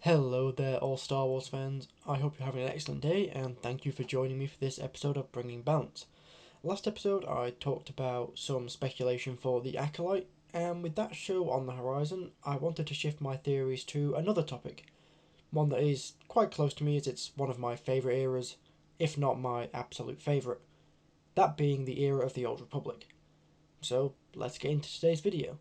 Hello there, all Star Wars fans. I hope you're having an excellent day, and thank you for joining me for this episode of Bringing Balance. Last episode, I talked about some speculation for The Acolyte, and with that show on the horizon, I wanted to shift my theories to another topic, one that is quite close to me as it's one of my favourite eras, if not my absolute favourite, that being the era of the Old Republic. So, let's get into today's video.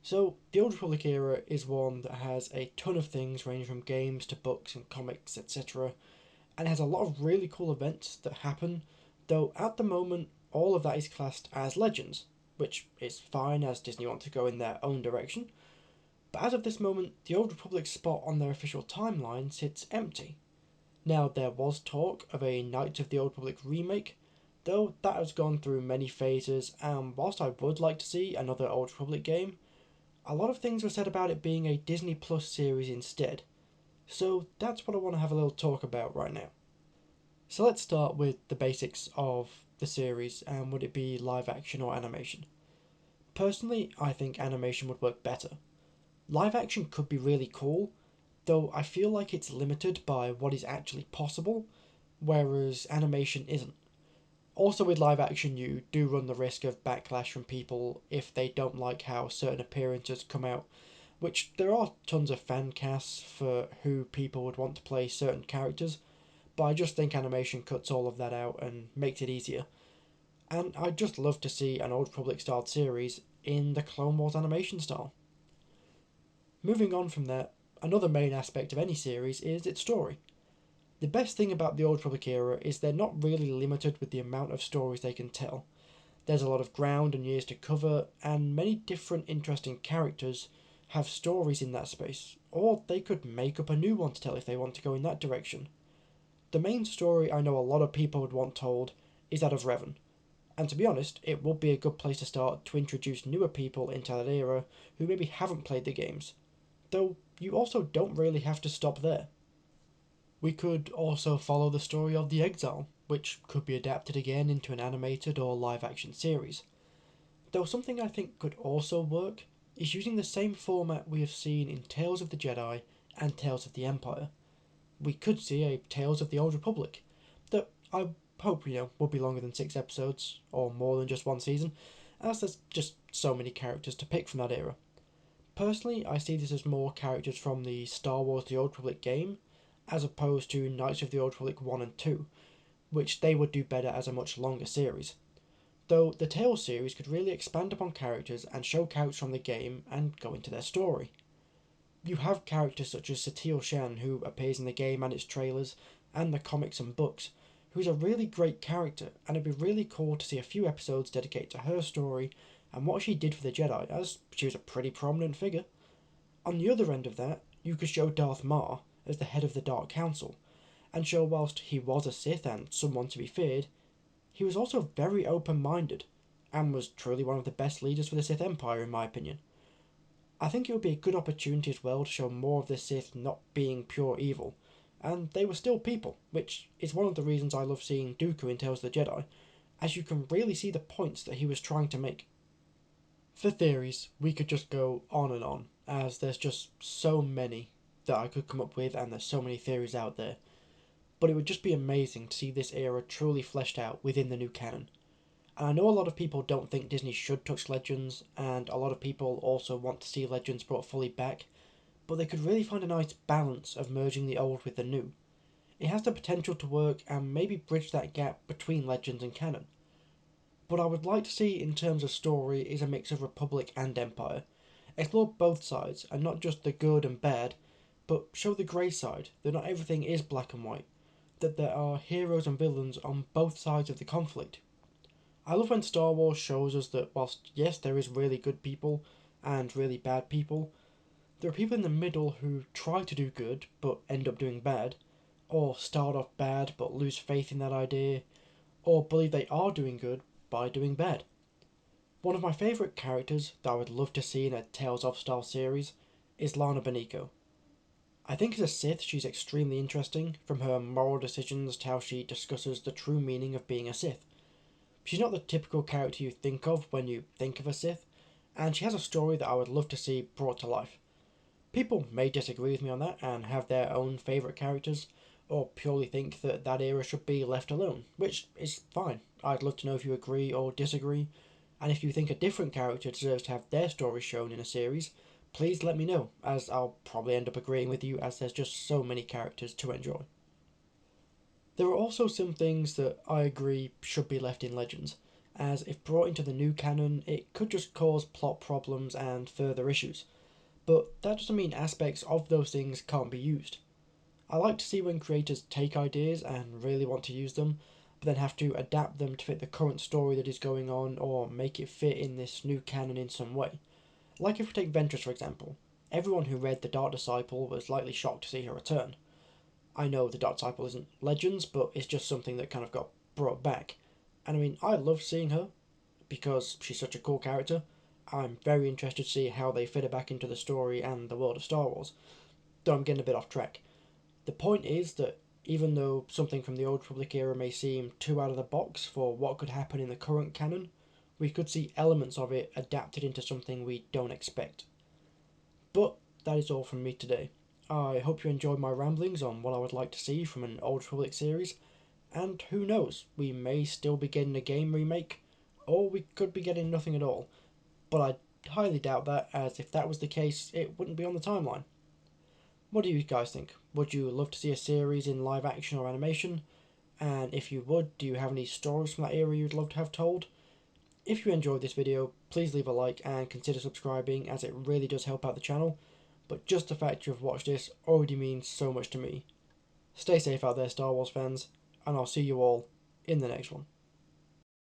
So, the Old Republic era is one that has a ton of things ranging from games to books and comics, etc., and it has a lot of really cool events that happen, though at the moment all of that is classed as legends, which is fine as Disney want to go in their own direction. But as of this moment, the Old Republic spot on their official timeline sits empty. Now, there was talk of a Knights of the Old Republic remake, though that has gone through many phases, and whilst I would like to see another Old Republic game, a lot of things were said about it being a Disney Plus series instead. So that's what I want to have a little talk about right now. So let's start with the basics of the series and would it be live action or animation? Personally, I think animation would work better. Live action could be really cool, though I feel like it's limited by what is actually possible, whereas animation isn't. Also, with live action, you do run the risk of backlash from people if they don't like how certain appearances come out, which there are tons of fan casts for who people would want to play certain characters, but I just think animation cuts all of that out and makes it easier. And I'd just love to see an Old Republic styled series in the Clone Wars animation style. Moving on from that, another main aspect of any series is its story. The best thing about the Old Republic era is they're not really limited with the amount of stories they can tell. There's a lot of ground and years to cover, and many different interesting characters have stories in that space, or they could make up a new one to tell if they want to go in that direction. The main story I know a lot of people would want told is that of Revan, and to be honest, it would be a good place to start to introduce newer people into that era who maybe haven't played the games, though you also don't really have to stop there. We could also follow the story of the Exile, which could be adapted again into an animated or live action series. Though something I think could also work is using the same format we have seen in Tales of the Jedi and Tales of the Empire. We could see a Tales of the Old Republic that I hope will be longer than 6 episodes or more than just one season, as there's just so many characters to pick from that era. Personally, I see this as more characters from the Star Wars The Old Republic game, as opposed to Knights of the Old Republic 1 and 2, which they would do better as a much longer series. Though the Tales series could really expand upon characters and show characters from the game and go into their story. You have characters such as Satele Shan, who appears in the game and its trailers, and the comics and books, who's a really great character, and it'd be really cool to see a few episodes dedicated to her story and what she did for the Jedi, as she was a pretty prominent figure. On the other end of that, you could show Darth Maul as the head of the Dark Council, and show whilst he was a Sith and someone to be feared, he was also very open minded, and was truly one of the best leaders for the Sith Empire, in my opinion. I think it would be a good opportunity as well to show more of the Sith not being pure evil, and they were still people, which is one of the reasons I love seeing Dooku in Tales of the Jedi, as you can really see the points that he was trying to make. For theories, we could just go on, as there's just so many that I could come up with, and there's so many theories out there. But it would just be amazing to see this era truly fleshed out within the new canon. And I know a lot of people don't think Disney should touch Legends, and a lot of people also want to see Legends brought fully back, but they could really find a nice balance of merging the old with the new. It has the potential to work and maybe bridge that gap between Legends and canon. What I would like to see in terms of story is a mix of Republic and Empire. Explore both sides, and not just the good and bad, but show the grey side, that not everything is black and white, that there are heroes and villains on both sides of the conflict. I love when Star Wars shows us that whilst, yes, there is really good people and really bad people, there are people in the middle who try to do good but end up doing bad, or start off bad but lose faith in that idea, or believe they are doing good by doing bad. One of my favourite characters that I would love to see in a Tales of style series is Lana Beniko. I think as a Sith she's extremely interesting, from her moral decisions to how she discusses the true meaning of being a Sith. She's not the typical character you think of when you think of a Sith, and she has a story that I would love to see brought to life. People may disagree with me on that and have their own favourite characters, or purely think that that era should be left alone, which is fine. I'd love to know if you agree or disagree, and if you think a different character deserves to have their story shown in a series, please let me know, as I'll probably end up agreeing with you as there's just so many characters to enjoy. There are also some things that I agree should be left in Legends, as if brought into the new canon, it could just cause plot problems and further issues. But that doesn't mean aspects of those things can't be used. I like to see when creators take ideas and really want to use them, but then have to adapt them to fit the current story that is going on or make it fit in this new canon in some way. Like if we take Ventress for example, everyone who read The Dark Disciple was likely shocked to see her return. I know The Dark Disciple isn't Legends, but it's just something that kind of got brought back. And I mean, I love seeing her because she's such a cool character. I'm very interested to see how they fit her back into the story and the world of Star Wars. Though I'm getting a bit off track. The point is that even though something from the Old Republic era may seem too out of the box for what could happen in the current canon, we could see elements of it adapted into something we don't expect. But that is all from me today. I hope you enjoyed my ramblings on what I would like to see from an Old Republic series, and who knows, we may still be getting a game remake, or we could be getting nothing at all, but I highly doubt that, as if that was the case, it wouldn't be on the timeline. What do you guys think? Would you love to see a series in live action or animation? And if you would, do you have any stories from that era you'd love to have told? If you enjoyed this video, please leave a like and consider subscribing, as it really does help out the channel, but just the fact you have watched this already means so much to me. Stay safe out there, Star Wars fans, and I'll see you all in the next one.